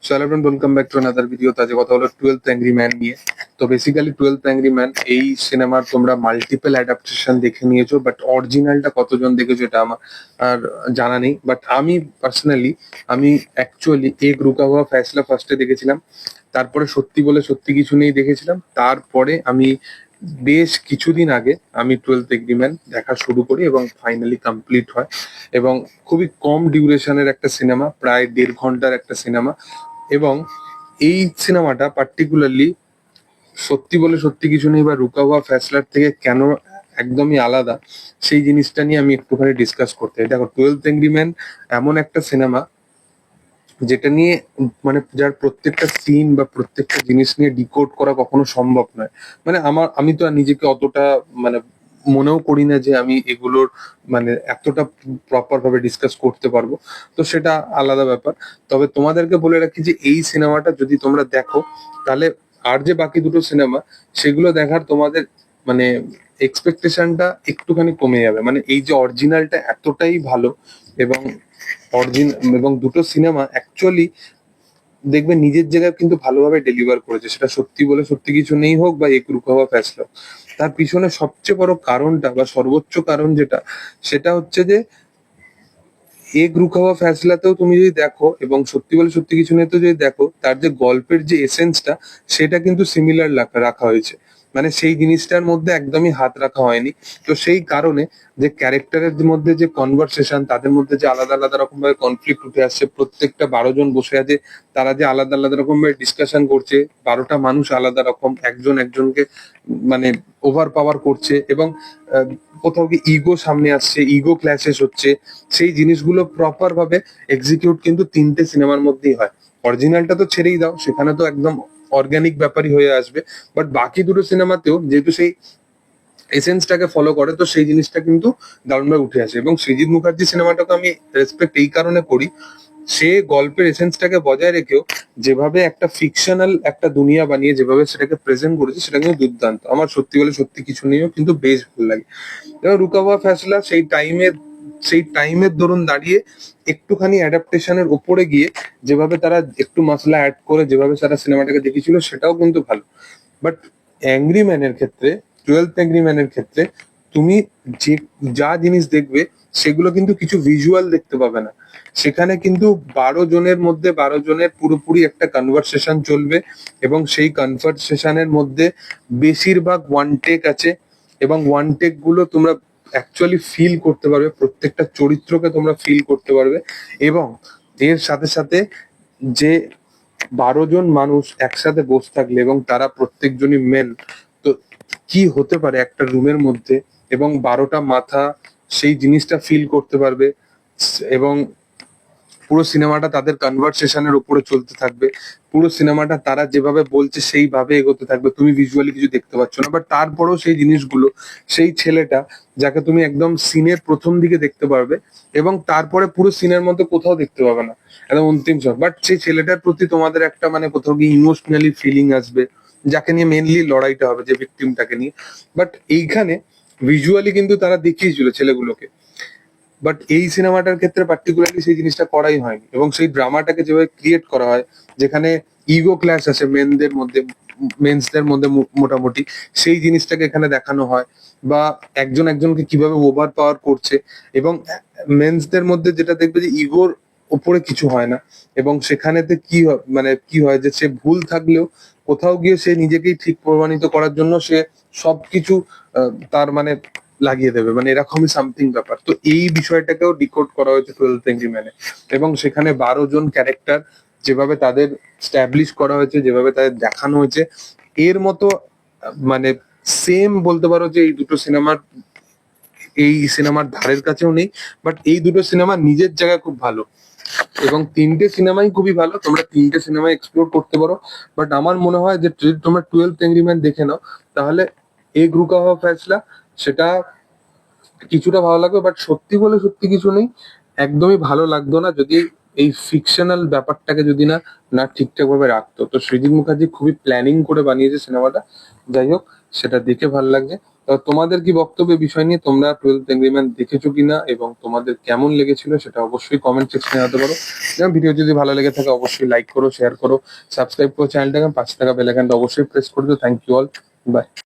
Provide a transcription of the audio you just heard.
So hello everyone, welcome back to another video. আজকে কথা হলো 12th অ্যাংরি ম্যান নিয়ে। তো বেসিক্যালি 12th অ্যাংরি ম্যান এই সিনেমার তোমরা মাল্টিপল অ্যাডাপ্টেশন দেখে নিয়েছো, বাট অরিজিনালটা কতজন দেখেছো এটা আমার আর জানা নেই। বাট আমি পার্সোনালি অ্যাকচুয়ালি এক রুকা হুয়া ফ্যাসলা ফার্স্টে দেখেছিলাম, তারপরে সত্যি বলে সত্যি কিছু নেই দেখেছিলাম, তারপরে আমি বেশ কিছুদিন আগে আমি 12th অ্যাংরি ম্যান দেখা শুরু করি এবং ফাইনালি কমপ্লিট হয়। এবং খুবই কম ডিউরেশনের একটা সিনেমা, প্রায় 1.5 ঘন্টার একটা সিনেমা। এবং এই সিনেমাটা পার্টিকুলারলি সত্যি বলে সত্যি কিছু নেই বা রুকা হুয়া ফ্যাসলার থেকে কেন একদমই আলাদা, সেই জিনিসটা নিয়ে আমি একটুখানি ডিসকাস করতে চাই। দেখো, 12th অ্যাংরি ম্যান এমন একটা সিনেমা যেটা নিয়ে মানে যার প্রত্যেকটা সিন বা প্রত্যেকটা জিনিস নিয়ে ডিকোড করা কখনো সম্ভব নয়। মানে আমি তো আর নিজেকে অতটা মানে মনেও করি না যে আমি এগুলোর মানে এতটা প্রপার ভাবে ডিসকাস করতে পারবো। তো সেটা আলাদা ব্যাপার। তবে তোমাদেরকে বলে রাখি যে এই সিনেমাটা যদি তোমরা দেখো, তাহলে আর যে বাকি দুটো সিনেমা সেগুলো দেখার তোমাদের মানে এক্সপেকটেশনটা একটুখানি কমে যাবে। মানে এই যে অরিজিনালটা এতটাই ভালো এবং এবং দুটো সিনেমা অ্যাকচুয়ালি দেখবে নিজের জায়গায় কিন্তু ভালোভাবে ডেলিভার করেছে, সেটা সত্যি বলে সত্যি কিছু নেই হোক বা এক রুখা হওয়া ফ্যাসলা। তার পিছনে সবচেয়ে বড় কারণটা বা সর্বোচ্চ কারণ যেটা, সেটা হচ্ছে যে এক রুখা হওয়া ফ্যাসলাতেও তুমি যদি দেখো এবং সত্যি বলে সত্যি কিছু নেই তো যদি দেখো, তার যে গল্পের যে এসেন্সটা সেটা কিন্তু সিমিলার রাখা হয়েছে। মানে সেই জিনিসটার মধ্যে একদমই হাত রাখা হয়নি। তো সেই কারণে যে ক্যারেক্টারের মধ্যে যে কনভারসেশন, তাদের মধ্যে যে আলাদা আলাদা রকম ভাবে কনফ্লিক্ট উঠে আসছে, প্রত্যেকটা 12 জন বসে আছে, তারা যে আলাদা আলাদা রকম ভাবে ডিসকাশন করছে, 12টা মানুষ আলাদা রকম, একজন একজনকে মানে ওভার পাওয়ার করছে এবং কোথাও কি ইগো সামনে আসছে, ইগো ক্ল্যাশেস হচ্ছে, সেই জিনিসগুলো প্রপার ভাবে এক্সিকিউট কিন্তু 3টে সিনেমার মধ্যেই হয়। অরিজিনালটা তো ছেড়েই দাও, সেখানে তো একদম অর্গানিক ব্যাপারই হয়ে আসবে। বাট বাকি দুটো সিনেমাতেও যেহেতু সেই এসেন্সটাকে ফলো করে, তো সেই জিনিসটা কিন্তু দারুণভাবে উঠে আসে। এবং সৃজিত মুখার্জি সিনেমাটাকে আমি রেসপেক্ট এই কারণে করি, সে গল্পের এসেন্সটাকে বজায় রেখেও যেভাবে একটা ফিকশনাল একটা দুনিয়া বানিয়ে যেভাবে সেটাকে প্রেজেন্ট করেছে, সেটা কিন্তু দুর্দান্ত। আমার সত্যি বলে সত্যি কিছু নিয়েও কিন্তু বেশ ভালো লাগে। এবার রুকা হুয়া ফ্যাসলা সেই টাইমের দরুন দাঁড়িয়ে একটুখানি অ্যাডাপ্টেশনের উপরে গিয়ে যেভাবে তারা একটু মশলা অ্যাড করে যেভাবে তারা সিনেমাটাকে দেখিয়েছিল, সেটাও কিন্তু ভালো। বাট অ্যাংরি ম্যানের ক্ষেত্রে, 12th অ্যাংরি ম্যানের ক্ষেত্রে তুমি যে যা জিনিস দেখবে সেগুলো কিন্তু কিছু ভিজুয়াল দেখতে পাবে না। সেখানে কিন্তু 12 জনের মধ্যে 12 জনের পুরোপুরি একটা কনভারসেশন চলবে এবং সেই কনভারসেশনের মধ্যে বেশিরভাগ ওয়ান টেক আছে। এবং ওয়ান টেক গুলো তোমরা অ্যাকচুয়ালি ফিল করতে পারবে, প্রত্যেকটা চরিত্রকে তোমরা ফিল করতে পারবে। এবং এর সাথে সাথে যে 12 জন মানুষ একসাথে বসে থাকলে এবং তারা প্রত্যেকজনই মেন, তো কি হতে পারে একটা রুমের মধ্যে, এবং 12টা মাথা সেই জিনিসটা ফিল করতে পারবে। এবং পুরো সিনেমাটা তাদের কনভারসেশনের উপরে চলতে থাকবে, পুরো সিনেমাটা তারা যেভাবে বলছে সেইভাবে এগোতে থাকবে, তুমি ভিজুয়ালি কিছু দেখতে পাচ্ছ না, বাট তারপরেও সেই জিনিসগুলো, সেই ছেলেটা যাকে তুমি একদম সিনের প্রথম দিকে দেখতে পারবে এবং তারপরে পুরো সিনের মধ্যে কোথাও দেখতে পাবে না, একদম অন্তিম সময়, বাট সেই ছেলেটার প্রতি তোমাদের একটা মানে কোথাও গিয়ে ইমোশনালি ফিলিং আসবে, যাকে নিয়ে মেনলি লড়াইটা হবে, যে ভিকটিমটাকে নিয়ে। বাট এইখানে ভিজুয়ালি কিন্তু তারা দেখিয়েছিল ছেলেগুলোকে, বাট এই সিনেমাটার ক্ষেত্রে পার্টিকুলারলি সেই জিনিসটা করাই হয়নি। এবং সেই ড্রামাটাকে যেভাবে ক্রিয়েট করা হয়, যেখানে ইগো ক্ল্যাশ আছে মেন্সদের মধ্যে মোটামুটি, সেই জিনিসটাকে এখানে দেখানো হয়। বা একজন একজনকে কিভাবে ওভার পাওয়ার করছে, এবং মেন্সদের মধ্যে যেটা দেখবে যে ইগোর উপরে কিছু হয় না। এবং সেখানেতে কি হয় যে সে ভুল থাকলেও কোথাও গিয়ে সে নিজেকেই ঠিক প্রমাণিত করার জন্য সে সবকিছু তার মানে লাগিয়ে দেবে, মানে এরকমই সামথিং ব্যাপার। তো এই বিষয়টাকেও ডিকোড করা হয়েছে 12th অ্যাংরি ম্যানে। এবং সেখানে 12 জন ক্যারেক্টার যেভাবে তাদের স্ট্যাবলিশ করা হয়েছে, যেভাবে তাদের দেখানো হয়েছে, এর মতো মানে সেম বলতে পারো যে এই সিনেমার ধারের কাছেও নেই। বাট এই দুটো সিনেমা নিজের জায়গায় খুব ভালো এবং 3টে সিনেমাই খুবই ভালো, তোমরা 3টে সিনেমা এক্সপ্লোর করতে পারো। বাট আমার মনে হয় যে যদি তোমরা 12th অ্যাংরি ম্যান দেখে নাও, তাহলে এক রুকা হওয়া ফ্যাসলা সেটা কিছুটা ভালো লাগবে, বাট সত্যি বলে সত্যি কিছু নেই একদমই ভালো লাগতো না যদি এই ফিকশনাল ব্যাপারটাকে যদি না না ঠিকঠাক ভাবে রাখতো। তো সৃজিত মুখার্জি খুবই প্ল্যানিং করে বানিয়েছে সিনেমাটা। যাই হোক, সেটা দেখে ভালো লাগছে। তো তোমাদের কি বক্তব্য এই বিষয় নিয়ে? তোমরা টুয়েলথ অ্যাংরি ম্যান দেখেছো কিনা এবং তোমাদের কেমন লেগেছিল সেটা অবশ্যই কমেন্ট সেকশনে জানাতে পারো। এবং ভিডিও যদি ভালো লেগে থাকে অবশ্যই লাইক করো, শেয়ার করো, সাবস্ক্রাইব করো চ্যানেলটাকে, পাশে থাকা বেল আইকনটা অবশ্যই প্রেস করে দিও। Thank you all, by.